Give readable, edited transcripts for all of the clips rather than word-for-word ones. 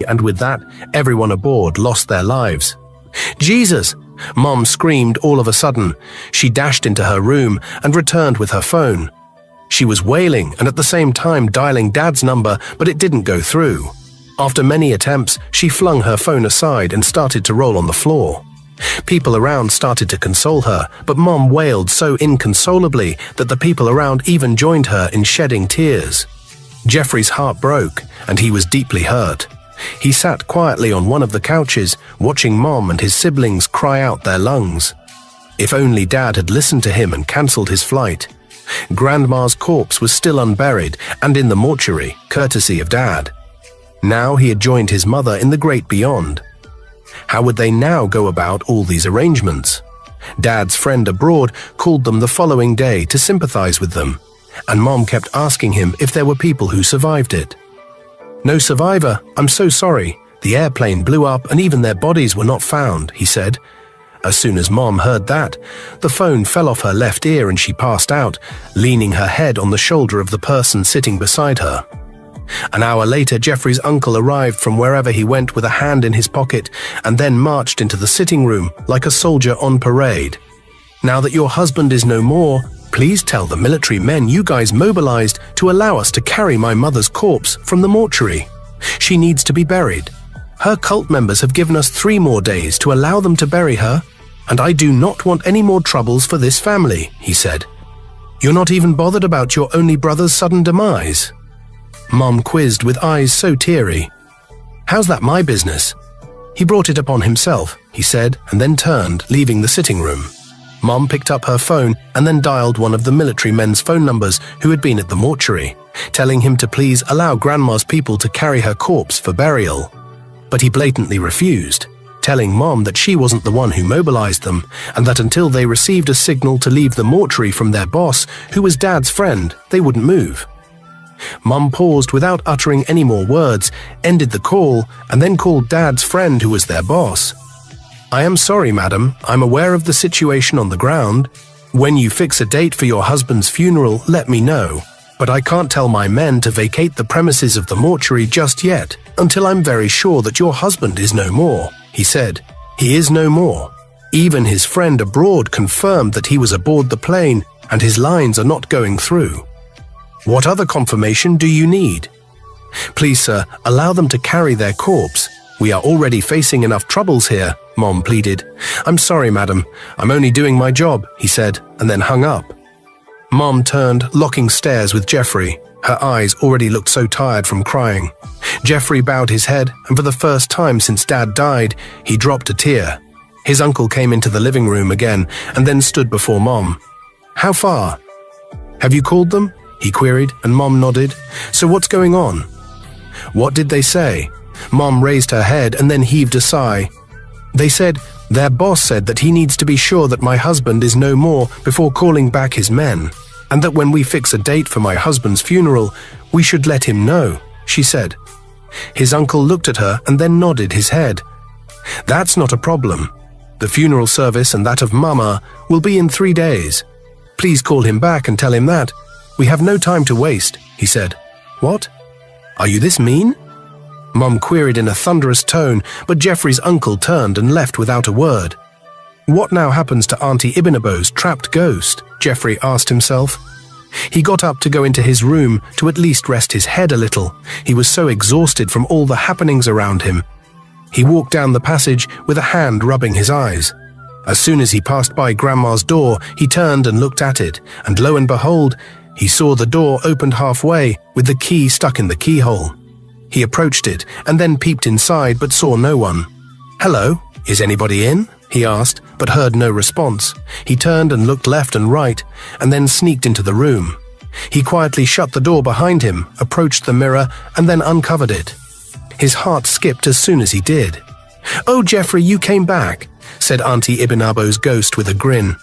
and with that, everyone aboard lost their lives. "Jesus!" Mom screamed all of a sudden. She dashed into her room and returned with her phone. She was wailing and at the same time dialing Dad's number, but it didn't go through. After many attempts, she flung her phone aside and started to roll on the floor. People around started to console her, but Mom wailed so inconsolably that the people around even joined her in shedding tears. Jeffrey's heart broke, and he was deeply hurt. He sat quietly on one of the couches, watching Mom and his siblings cry out their lungs. If only Dad had listened to him and cancelled his flight. Grandma's corpse was still unburied and in the mortuary, courtesy of Dad. Now he had joined his mother in the great beyond. How would they now go about all these arrangements? Dad's friend abroad called them the following day to sympathize with them, and Mom kept asking him if there were people who survived it. "No survivor, I'm so sorry. The airplane blew up and even their bodies were not found," he said. As soon as Mom heard that, the phone fell off her left ear and she passed out, leaning her head on the shoulder of the person sitting beside her. An hour later, Jeffrey's uncle arrived from wherever he went with a hand in his pocket and then marched into the sitting room like a soldier on parade. "Now that your husband is no more, please tell the military men you guys mobilized to allow us to carry my mother's corpse from the mortuary. She needs to be buried. Her cult members have given us 3 more days to allow them to bury her, and I do not want any more troubles for this family," he said. "You're not even bothered about your only brother's sudden demise?" Mom quizzed with eyes so teary. "How's that my business? He brought it upon himself," he said, and then turned, leaving the sitting room. Mom picked up her phone and then dialed one of the military men's phone numbers who had been at the mortuary, telling him to please allow Grandma's people to carry her corpse for burial. But he blatantly refused, telling Mom that she wasn't the one who mobilized them and that until they received a signal to leave the mortuary from their boss, who was Dad's friend, they wouldn't move. Mom paused without uttering any more words, ended the call, and then called Dad's friend who was their boss. "I am sorry, madam. I'm aware of the situation on the ground. When you fix a date for your husband's funeral, let me know. But I can't tell my men to vacate the premises of the mortuary just yet, until I'm very sure that your husband is no more," he said. "He is no more. Even his friend abroad confirmed that he was aboard the plane, and his lines are not going through. What other confirmation do you need? Please, sir, allow them to carry their corpse. We are already facing enough troubles here," Mom pleaded. "I'm sorry, madam. I'm only doing my job," he said, and then hung up. Mom turned, locking stares with Jeffrey. Her eyes already looked so tired from crying. Jeffrey bowed his head, and for the first time since Dad died, he dropped a tear. His uncle came into the living room again, and then stood before Mom. "How far?" "Have you called them?" he queried, and Mom nodded. "So what's going on?" "What did they say?" Mom raised her head and then heaved a sigh. "They said, their boss said that he needs to be sure that my husband is no more before calling back his men, and that when we fix a date for my husband's funeral, we should let him know," she said. His uncle looked at her and then nodded his head. "That's not a problem. The funeral service and that of Mama will be in 3 days. Please call him back and tell him that. We have no time to waste," he said. "What? Are you this mean?" Mom queried in a thunderous tone, but Jeffrey's uncle turned and left without a word. What now happens to Auntie Ibinabo's trapped ghost? Jeffrey asked himself. He got up to go into his room to at least rest his head a little. He was so exhausted from all the happenings around him. He walked down the passage with a hand rubbing his eyes. As soon as he passed by Grandma's door, he turned and looked at it, and lo and behold, he saw the door opened halfway with the key stuck in the keyhole. He approached it and then peeped inside but saw no one. "Hello, is anybody in?" he asked, but heard no response. He turned and looked left and right, and then sneaked into the room. He quietly shut the door behind him, approached the mirror, and then uncovered it. His heart skipped as soon as he did. "Oh, Jeffrey, you came back," said Auntie Ibinabo's ghost with a grin.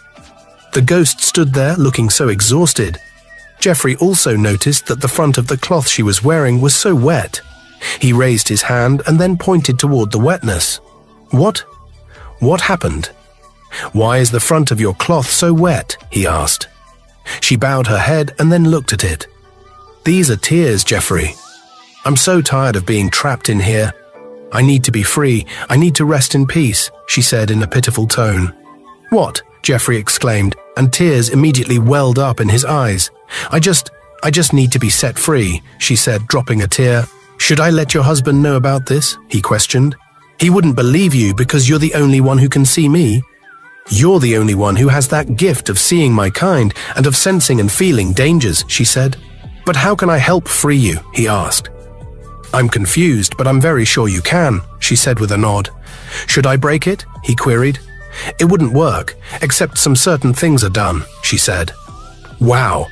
The ghost stood there looking so exhausted. Jeffrey also noticed that the front of the cloth she was wearing was so wet. He raised his hand and then pointed toward the wetness. What happened? "Why is the front of your cloth so wet?" he asked. She bowed her head and then looked at it. "These are tears, Jeffrey. I'm so tired of being trapped in here. I need to be free. I need to rest in peace, she said in a pitiful tone. What? Jeffrey exclaimed, and tears immediately welled up in his eyes. I just need to be set free, she said, dropping a tear. Should I let your husband know about this? He questioned. He wouldn't believe you because you're the only one who can see me. You're the only one who has that gift of seeing my kind and of sensing and feeling dangers, she said. But how can I help free you? He asked. I'm confused, but I'm very sure you can, she said with a nod. Should I break it? He queried. It wouldn't work, except some certain things are done, she said. Wow,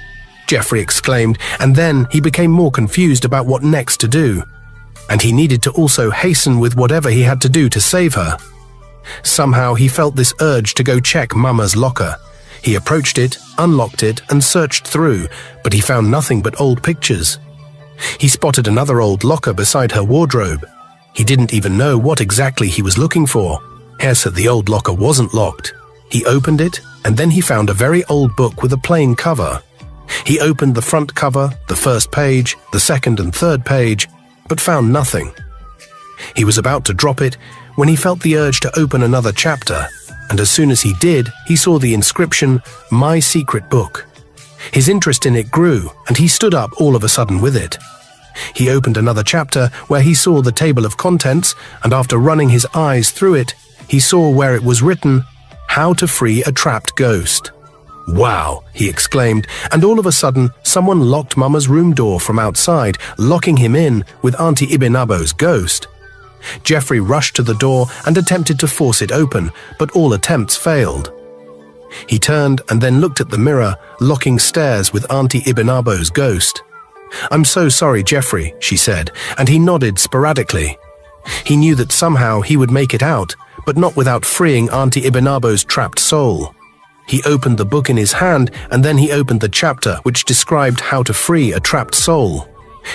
Jeffrey exclaimed, and then he became more confused about what next to do. And he needed to also hasten with whatever he had to do to save her. Somehow he felt this urge to go check Mama's locker. He approached it, unlocked it, and searched through, but he found nothing but old pictures. He spotted another old locker beside her wardrobe. He didn't even know what exactly he was looking for. Yes, the old locker wasn't locked. He opened it, and then he found a very old book with a plain cover. He opened the front cover, the first page, the second and third page, but found nothing. He was about to drop it when he felt the urge to open another chapter, and as soon as he did, he saw the inscription, My Secret Book. His interest in it grew, and he stood up all of a sudden with it. He opened another chapter where he saw the table of contents, and after running his eyes through it, he saw where it was written, How to Free a Trapped Ghost. Wow, he exclaimed, and all of a sudden, someone locked Mama's room door from outside, locking him in with Auntie Ibinabo's ghost. Jeffrey rushed to the door and attempted to force it open, but all attempts failed. He turned and then looked at the mirror, locking stares with Auntie Ibinabo's ghost. I'm so sorry, Jeffrey, she said, and he nodded sporadically. He knew that somehow he would make it out, but not without freeing Auntie Ibinabo's trapped soul. He opened the book in his hand, and then he opened the chapter which described how to free a trapped soul.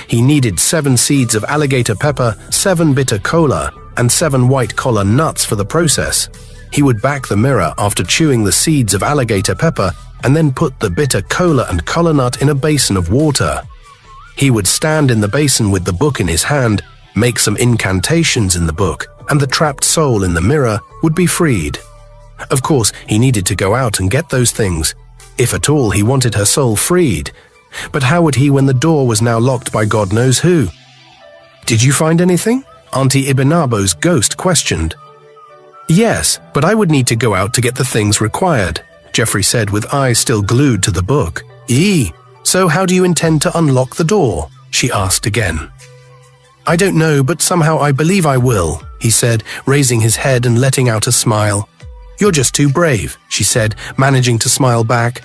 He needed 7 seeds of alligator pepper, 7 bitter cola, and 7 white collar nuts for the process. He would back the mirror after chewing the seeds of alligator pepper and then put the bitter cola and collar nut in a basin of water. He would stand in the basin with the book in his hand, make some incantations in the book, and the trapped soul in the mirror would be freed. Of course, he needed to go out and get those things. If at all he wanted her soul freed. But how would he when the door was now locked by God knows who? Did you find anything? Auntie Ibinabo's ghost questioned. Yes, but I would need to go out to get the things required, Jeffrey said with eyes still glued to the book. So how do you intend to unlock the door? She asked again. I don't know, but somehow I believe I will, he said, raising his head and letting out a smile. You're just too brave, she said, managing to smile back.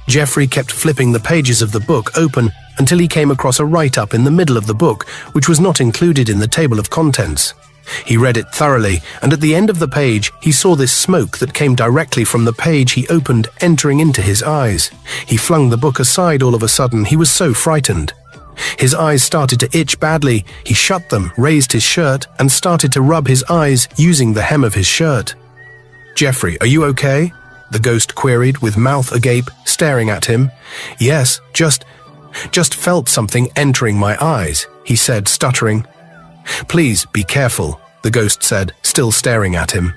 Jeffrey kept flipping the pages of the book open until he came across a write-up in the middle of the book, which was not included in the table of contents. He read it thoroughly, and at the end of the page, he saw this smoke that came directly from the page he opened entering into his eyes. He flung the book aside all of a sudden. He was so frightened. His eyes started to itch badly. He shut them, raised his shirt, and started to rub his eyes using the hem of his shirt. Jeffrey, are you okay? The ghost queried with mouth agape, staring at him. Yes, just felt something entering my eyes, he said, stuttering. Please be careful, the ghost said, still staring at him.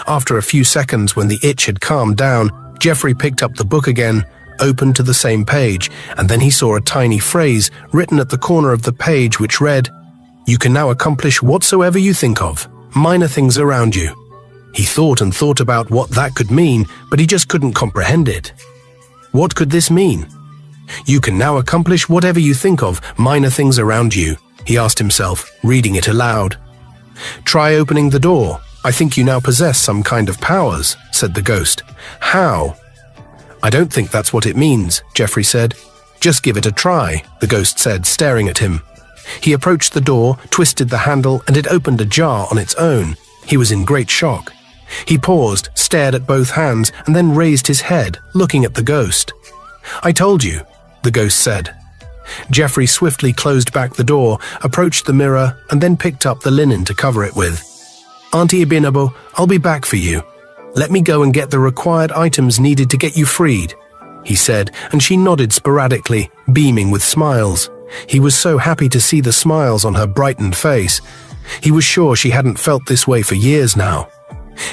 After a few seconds, when the itch had calmed down, Jeffrey picked up the book again, opened to the same page, and then he saw a tiny phrase written at the corner of the page which read, You can now accomplish whatsoever you think of, minor things around you. He thought and thought about what that could mean, but he just couldn't comprehend it. What could this mean? You can now accomplish whatever you think of, minor things around you, he asked himself, reading it aloud. Try opening the door. I think you now possess some kind of powers, said the ghost. How? I don't think that's what it means, Jeffrey said. Just give it a try, the ghost said, staring at him. He approached the door, twisted the handle, and it opened ajar on its own. He was in great shock. He paused, stared at both hands, and then raised his head, looking at the ghost. I told you, the ghost said. Jeffrey swiftly closed back the door, approached the mirror, and then picked up the linen to cover it with. Auntie Ibinabo, I'll be back for you. Let me go and get the required items needed to get you freed, he said, and she nodded sporadically, beaming with smiles. He was so happy to see the smiles on her brightened face. He was sure she hadn't felt this way for years now.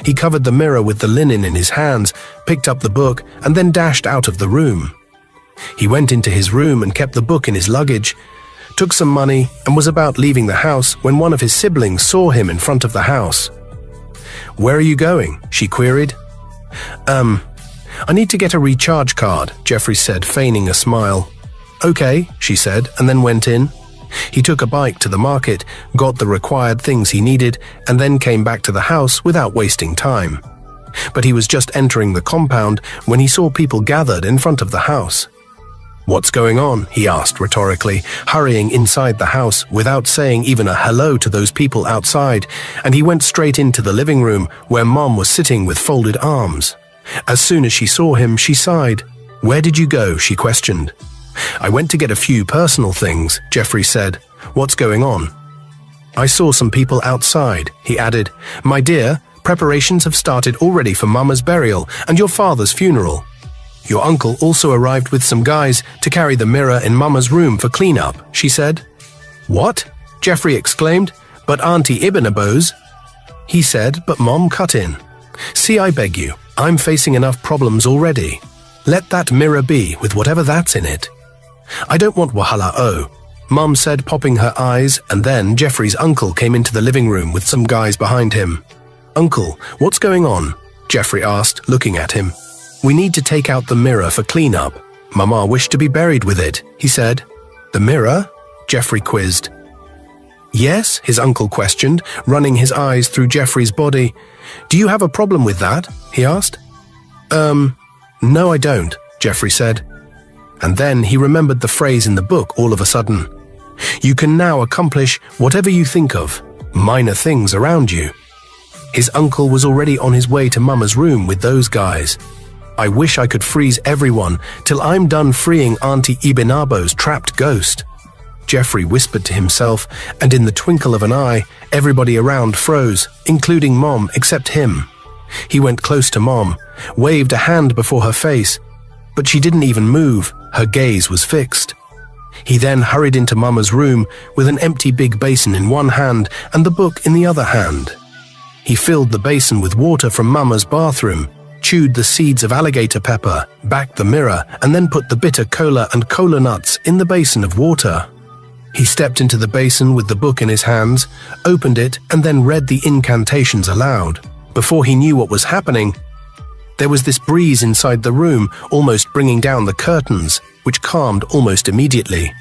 He covered the mirror with the linen in his hands, picked up the book, and then dashed out of the room. He went into his room and kept the book in his luggage, took some money, and was about leaving the house when one of his siblings saw him in front of the house. "Where are you going?" she queried. I need to get a recharge card," Jeffrey said, feigning a smile. "Okay," she said, and then went in. He took a bike to the market, got the required things he needed, and then came back to the house without wasting time. But he was just entering the compound when he saw people gathered in front of the house. "What's going on?" he asked rhetorically, hurrying inside the house without saying even a hello to those people outside, and he went straight into the living room where Mom was sitting with folded arms. As soon as she saw him, she sighed. "Where did you go?" she questioned. "I went to get a few personal things," Jeffrey said. "What's going on?" "I saw some people outside," he added. "My dear, preparations have started already for Mama's burial and your father's funeral. Your uncle also arrived with some guys to carry the mirror in Mama's room for cleanup," she said. "What?" Jeffrey exclaimed. "But Auntie Ibn-Abbas?" He said, but Mom cut in. "See, I beg you, I'm facing enough problems already. Let that mirror be with whatever that's in it." "I don't want wahala, Mom said, popping her eyes, and then Jeffrey's uncle came into the living room with some guys behind him. "Uncle, what's going on?" Jeffrey asked, looking at him. "We need to take out the mirror for cleanup. Mama wished to be buried with it," he said. "The mirror?" Jeffrey quizzed. "Yes?" his uncle questioned, running his eyes through Jeffrey's body. "Do you have a problem with that?" he asked. No, I don't," Jeffrey said. And then he remembered the phrase in the book all of a sudden. "You can now accomplish whatever you think of, minor things around you." His uncle was already on his way to Mama's room with those guys. "I wish I could freeze everyone till I'm done freeing Auntie Ibn-Abbas' trapped ghost," Jeffrey whispered to himself, and in the twinkle of an eye, everybody around froze, including Mom except him. He went close to Mom, waved a hand before her face, but she didn't even move, her gaze was fixed. He then hurried into Mama's room with an empty big basin in one hand and the book in the other hand. He filled the basin with water from Mama's bathroom, chewed the seeds of alligator pepper, backed the mirror, and then put the bitter cola and cola nuts in the basin of water. He stepped into the basin with the book in his hands, opened it, and then read the incantations aloud. Before he knew what was happening, there was this breeze inside the room, almost bringing down the curtains, which calmed almost immediately.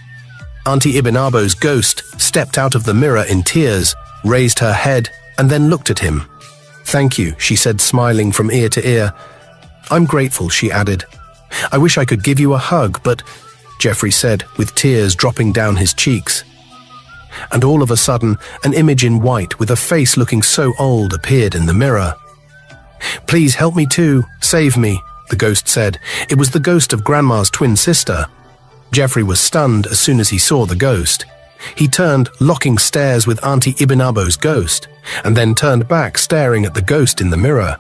Auntie Ibn-Abbas' ghost stepped out of the mirror in tears, raised her head, and then looked at him. "Thank you," she said, smiling from ear to ear. "I'm grateful," she added. "I wish I could give you a hug, but," Jeffrey said, with tears dropping down his cheeks. And all of a sudden, an image in white with a face looking so old appeared in the mirror. "Please help me too, save me," the ghost said. It was the ghost of Grandma's twin sister. Jeffrey was stunned as soon as he saw the ghost. He turned, locking stares with Auntie Ibn-Abbas' ghost, and then turned back, staring at the ghost in the mirror.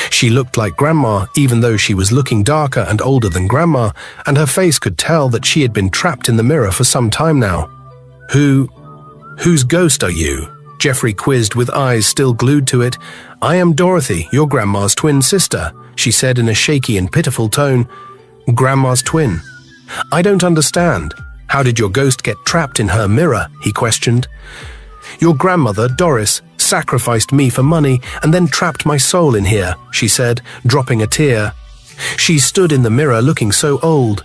She looked like Grandma, even though she was looking darker and older than Grandma, and her face could tell that she had been trapped in the mirror for some time now. Whose ghost are you?" Jeffrey quizzed with eyes still glued to it. "I am Dorothy, your Grandma's twin sister," she said in a shaky and pitiful tone. "Grandma's twin? I don't understand. How did your ghost get trapped in her mirror?" he questioned. "Your grandmother, Doris, sacrificed me for money and then trapped my soul in here," she said, dropping a tear. "She stood in the mirror looking so old.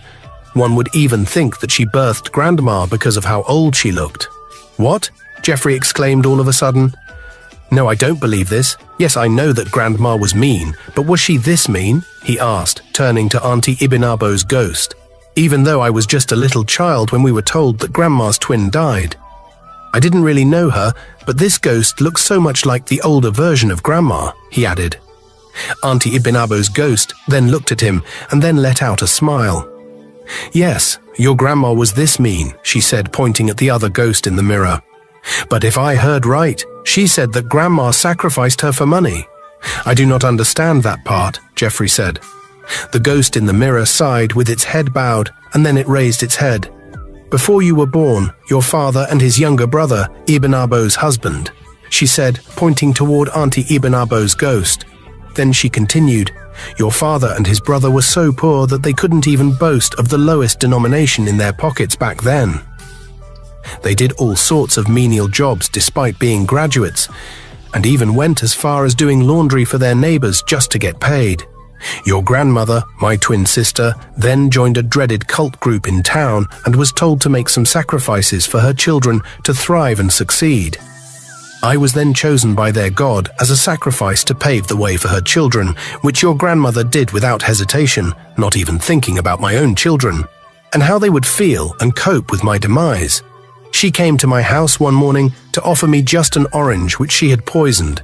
One would even think that she birthed Grandma because of how old she looked." "What?" Jeffrey exclaimed all of a sudden. "No, I don't believe this. Yes, I know that Grandma was mean, but was she this mean?" he asked, turning to Auntie Ibn-Abbas' ghost. "Even though I was just a little child when we were told that Grandma's twin died. I didn't really know her, but this ghost looks so much like the older version of Grandma," he added. Auntie Ibn-Abbas' ghost then looked at him and then let out a smile. "Yes, your Grandma was this mean," she said, pointing at the other ghost in the mirror. "But if I heard right, she said that Grandma sacrificed her for money." "I do not understand that part," Jeffrey said. The ghost in the mirror sighed with its head bowed, and then it raised its head. "Before you were born, your father and his younger brother, Ibn Abo's husband," she said, pointing toward Auntie Ibn Abo's ghost. Then she continued, "Your father and his brother were so poor that they couldn't even boast of the lowest denomination in their pockets back then. They did all sorts of menial jobs despite being graduates, and even went as far as doing laundry for their neighbors just to get paid. Your grandmother, my twin sister, then joined a dreaded cult group in town and was told to make some sacrifices for her children to thrive and succeed. I was then chosen by their god as a sacrifice to pave the way for her children, which your grandmother did without hesitation, not even thinking about my own children, and how they would feel and cope with my demise. She came to my house one morning to offer me just an orange which she had poisoned,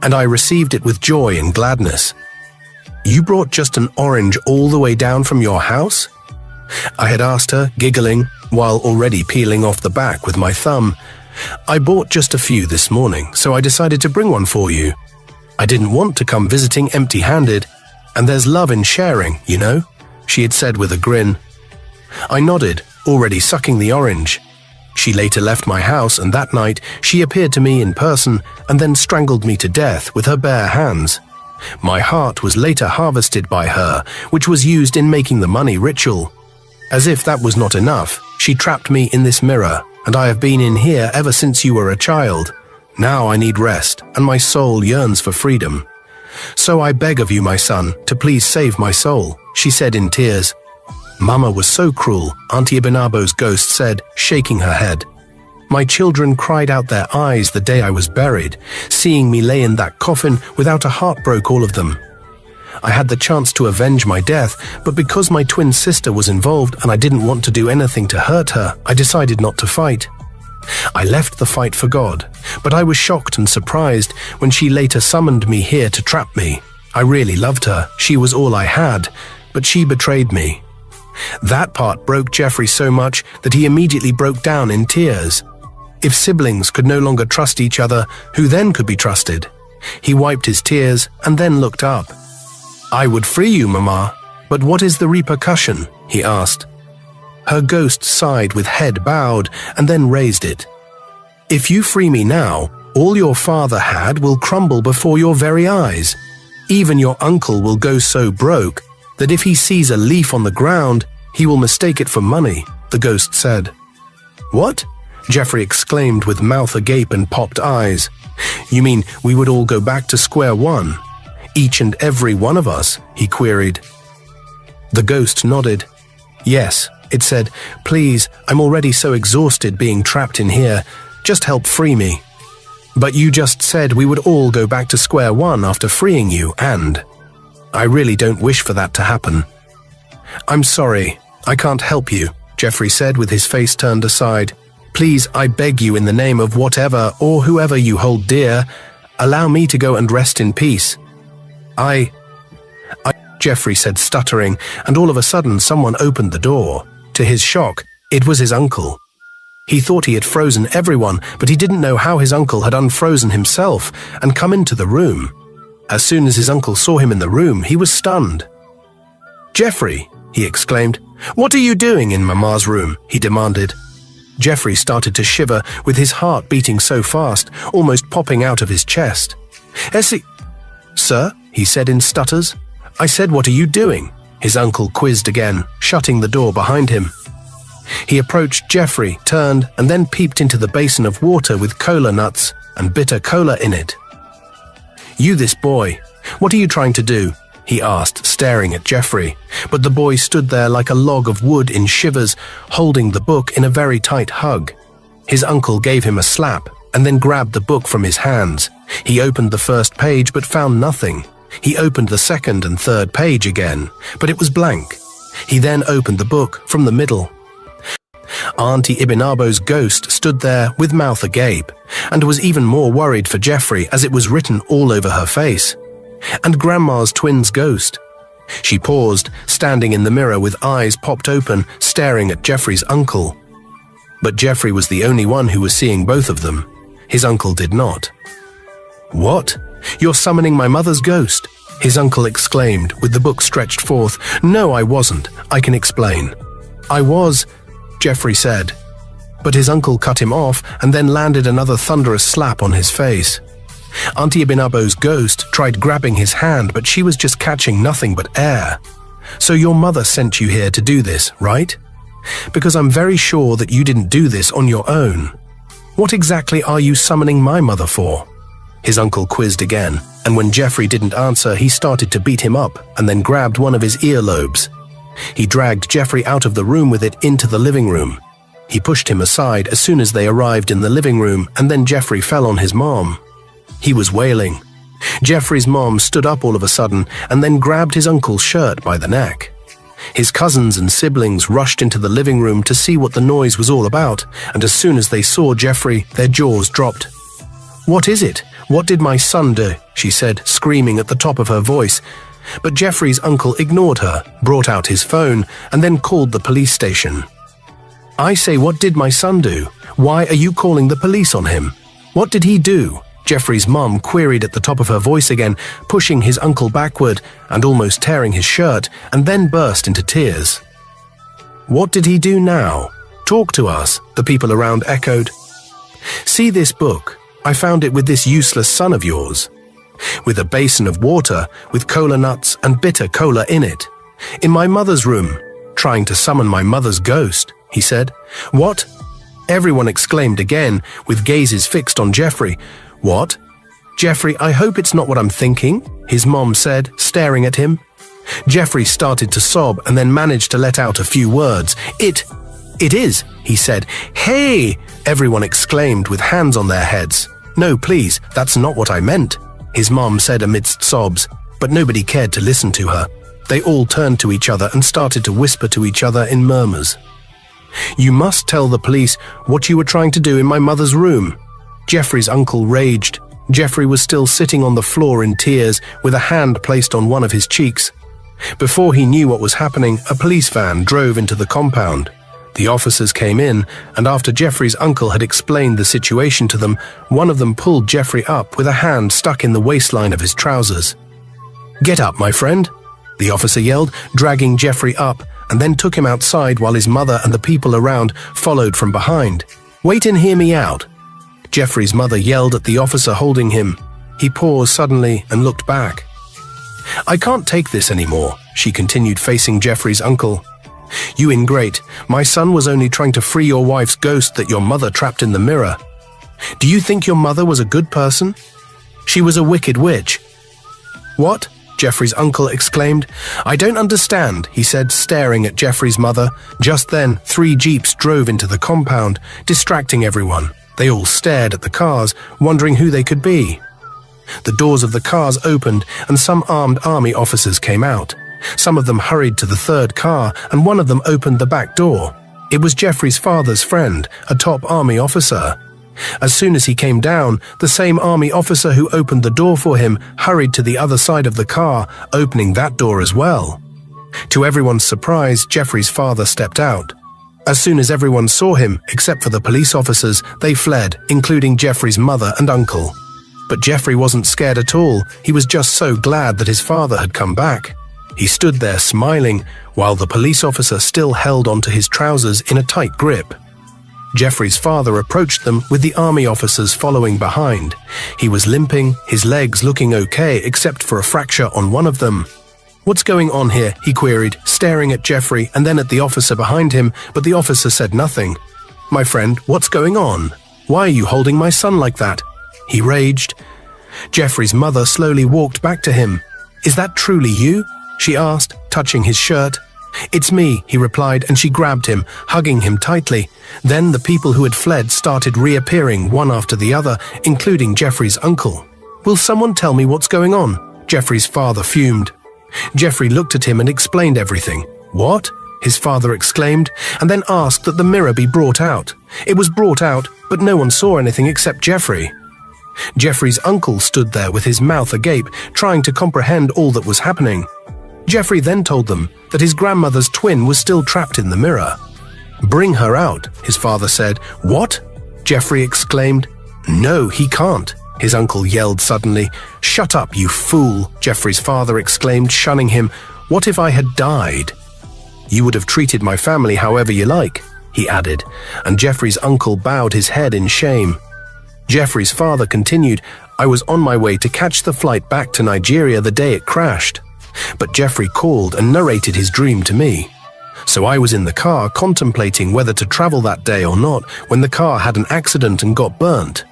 and I received it with joy and gladness." "You brought just an orange all the way down from your house?" I had asked her, giggling, while already peeling off the back with my thumb. "I bought just a few this morning, so I decided to bring one for you. I didn't want to come visiting empty-handed, and there's love in sharing, you know," she had said with a grin. I nodded, already sucking the orange. She later left my house, and that night she appeared to me in person and then strangled me to death with her bare hands. My heart was later harvested by her, which was used in making the money ritual. As if that was not enough, she trapped me in this mirror, and I have been in here ever since you were a child. Now I need rest, and my soul yearns for freedom. So I beg of you, my son, to please save my soul," she said in tears. "Mama was so cruel," Auntie Ibn Abo's ghost said, shaking her head. "My children cried out their eyes the day I was buried. Seeing me lay in that coffin without a heart broke all of them. I had the chance to avenge my death, but because my twin sister was involved and I didn't want to do anything to hurt her, I decided not to fight. I left the fight for God, but I was shocked and surprised when she later summoned me here to trap me. I really loved her, she was all I had, but she betrayed me." That part broke Jeffrey so much that he immediately broke down in tears. If siblings could no longer trust each other, who then could be trusted? He wiped his tears and then looked up. "I would free you, Mama, but what is the repercussion?" he asked. Her ghost sighed with head bowed and then raised it. "If you free me now, all your father had will crumble before your very eyes. Even your uncle will go so broke that if he sees a leaf on the ground, he will mistake it for money," the ghost said. "What?" Jeffrey exclaimed with mouth agape and popped eyes. "You mean we would all go back to square one? Each and every one of us?" he queried. The ghost nodded. "Yes," it said. "Please, I'm already so exhausted being trapped in here. Just help free me." "But you just said we would all go back to square one after freeing you, and I really don't wish for that to happen." "I'm sorry, I can't help you," Jeffrey said with his face turned aside. "Please, I beg you in the name of whatever or whoever you hold dear, allow me to go and rest in peace. I, Jeffrey said, stuttering, and all of a sudden someone opened the door. To his shock, it was his uncle. He thought he had frozen everyone, but he didn't know how his uncle had unfrozen himself and come into the room. As soon as his uncle saw him in the room, he was stunned. "Jeffrey," he exclaimed. "What are you doing in Mama's room?" he demanded. Jeffrey started to shiver, with his heart beating so fast, almost popping out of his chest. "Essie—" "Sir?" he said in stutters. "I said, what are you doing?" his uncle quizzed again, shutting the door behind him. He approached Jeffrey, turned, and then peeped into the basin of water with cola nuts and bitter cola in it. "You, this boy, what are you trying to do?" he asked, staring at Jeffrey, but the boy stood there like a log of wood in shivers, holding the book in a very tight hug. His uncle gave him a slap and then grabbed the book from his hands. He opened the first page but found nothing. He opened the second and third page again, but it was blank. He then opened the book from the middle. Auntie Ibn Abo's ghost stood there with mouth agape, and was even more worried for Jeffrey as it was written all over her face. And Grandma's twin's ghost. She paused, standing in the mirror with eyes popped open, staring at Jeffrey's uncle. But Jeffrey was the only one who was seeing both of them. His uncle did not. "What? You're summoning my mother's ghost?" his uncle exclaimed, with the book stretched forth. "No, I wasn't. I can explain. I was..." Jeffrey said. But his uncle cut him off and then landed another thunderous slap on his face. Auntie Abinabo's ghost tried grabbing his hand, but she was just catching nothing but air. So your mother sent you here to do this, right? Because I'm very sure that you didn't do this on your own. What exactly are you summoning my mother for? His uncle quizzed again, and when Jeffrey didn't answer, he started to beat him up and then grabbed one of his earlobes. He dragged Jeffrey out of the room with it into the living room. He pushed him aside as soon as they arrived in the living room, and then Jeffrey fell on his mom. He was wailing. Jeffrey's mom stood up all of a sudden and then grabbed his uncle's shirt by the neck. His cousins and siblings rushed into the living room to see what the noise was all about, and as soon as they saw Jeffrey, their jaws dropped. "What is it? What did my son do?" she said, screaming at the top of her voice. But Jeffrey's uncle ignored her, brought out his phone, and then called the police station. "I say, what did my son do? Why are you calling the police on him? What did he do?" Jeffrey's mom queried at the top of her voice again, pushing his uncle backward and almost tearing his shirt, and then burst into tears. "What did he do now? Talk to us," the people around echoed. "See this book. I found it with this useless son of yours. With a basin of water, with cola nuts and bitter cola in it. In my mother's room, trying to summon my mother's ghost," he said. "What?" Everyone exclaimed again, with gazes fixed on Jeffrey. "What? Jeffrey, I hope it's not what I'm thinking," his mom said, staring at him. Jeffrey started to sob and then managed to let out a few words. It is," he said. "Hey!" everyone exclaimed with hands on their heads. "No, please, that's not what I meant," his mom said amidst sobs, but nobody cared to listen to her. They all turned to each other and started to whisper to each other in murmurs. "You must tell the police what you were trying to do in my mother's room." Jeffrey's uncle raged. Jeffrey was still sitting on the floor in tears, with a hand placed on one of his cheeks. Before he knew what was happening, a police van drove into the compound. The officers came in, and after Jeffrey's uncle had explained the situation to them, one of them pulled Jeffrey up with a hand stuck in the waistline of his trousers. "Get up, my friend," the officer yelled, dragging Jeffrey up, and then took him outside while his mother and the people around followed from behind. "Wait and hear me out." Jeffrey's mother yelled at the officer holding him. He paused suddenly and looked back. "I can't take this anymore," she continued, facing Jeffrey's uncle. "You ingrate, my son was only trying to free your wife's ghost that your mother trapped in the mirror. Do you think your mother was a good person? She was a wicked witch." "What?" Jeffrey's uncle exclaimed. "I don't understand," he said, staring at Jeffrey's mother. Just then, 3 jeeps drove into the compound, distracting everyone. They all stared at the cars, wondering who they could be. The doors of the cars opened, and some armed army officers came out. Some of them hurried to the 3rd car, and one of them opened the back door. It was Jeffrey's father's friend, a top army officer. As soon as he came down, the same army officer who opened the door for him hurried to the other side of the car, opening that door as well. To everyone's surprise, Jeffrey's father stepped out. As soon as everyone saw him, except for the police officers, they fled, including Jeffrey's mother and uncle. But Jeffrey wasn't scared at all. He was just so glad that his father had come back. He stood there smiling, while the police officer still held onto his trousers in a tight grip. Jeffrey's father approached them with the army officers following behind. He was limping, his legs looking okay except for a fracture on one of them. "What's going on here?" he queried, staring at Jeffrey and then at the officer behind him, but the officer said nothing. "My friend, what's going on? Why are you holding my son like that?" he raged. Jeffrey's mother slowly walked back to him. "Is that truly you?" she asked, touching his shirt. "It's me," he replied, and she grabbed him, hugging him tightly. Then the people who had fled started reappearing one after the other, including Jeffrey's uncle. "Will someone tell me what's going on?" Jeffrey's father fumed. Jeffrey looked at him and explained everything. "What?" his father exclaimed, and then asked that the mirror be brought out. It was brought out, but no one saw anything except Jeffrey. Jeffrey's uncle stood there with his mouth agape, trying to comprehend all that was happening. Jeffrey then told them that his grandmother's twin was still trapped in the mirror. "Bring her out," his father said. "What?" Jeffrey exclaimed. "No, he can't," his uncle yelled suddenly. "Shut up, you fool," Jeffrey's father exclaimed, shunning him. "What if I had died?" "You would have treated my family however you like," he added, and Jeffrey's uncle bowed his head in shame. Jeffrey's father continued, "I was on my way to catch the flight back to Nigeria the day it crashed. But Jeffrey called and narrated his dream to me. So I was in the car contemplating whether to travel that day or not when the car had an accident and got burnt.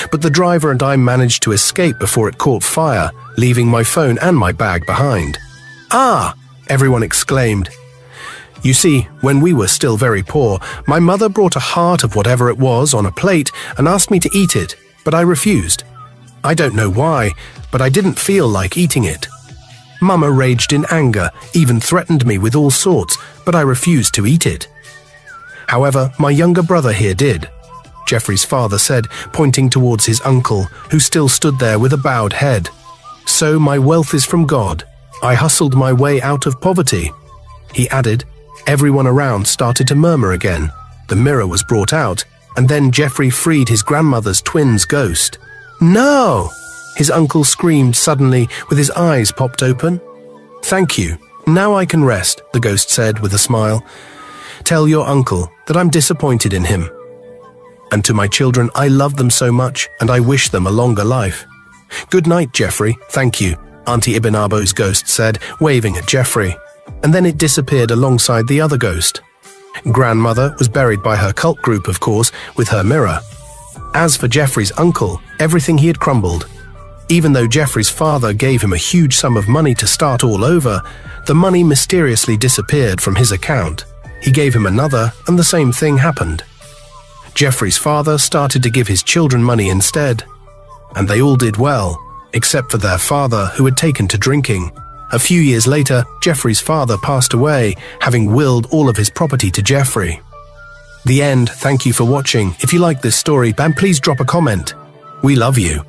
But the driver and I managed to escape before it caught fire, leaving my phone and my bag behind." "Ah!" everyone exclaimed. "You see, when we were still very poor, my mother brought a heart of whatever it was on a plate and asked me to eat it, but I refused. I don't know why, but I didn't feel like eating it. Mama raged in anger, even threatened me with all sorts, but I refused to eat it. However, my younger brother here did," Jeffrey's father said, pointing towards his uncle, who still stood there with a bowed head. "So my wealth is from God. I hustled my way out of poverty," he added. Everyone around started to murmur again. The mirror was brought out, and then Jeffrey freed his grandmother's twin's ghost. "No!" his uncle screamed suddenly, with his eyes popped open. "Thank you. Now I can rest," the ghost said with a smile. "Tell your uncle that I'm disappointed in him. And to my children, I love them so much, and I wish them a longer life. Good night, Jeffrey. Thank you," Auntie Ibinabo's ghost said, waving at Jeffrey. And then it disappeared alongside the other ghost. Grandmother was buried by her cult group, of course, with her mirror. As for Jeffrey's uncle, everything he had crumbled. Even though Jeffrey's father gave him a huge sum of money to start all over, the money mysteriously disappeared from his account. He gave him another, and the same thing happened. Jeffrey's father started to give his children money instead. And they all did well, except for their father, who had taken to drinking. A few years later, Jeffrey's father passed away, having willed all of his property to Jeffrey. The end. Thank you for watching. If you like this story, then please drop a comment. We love you.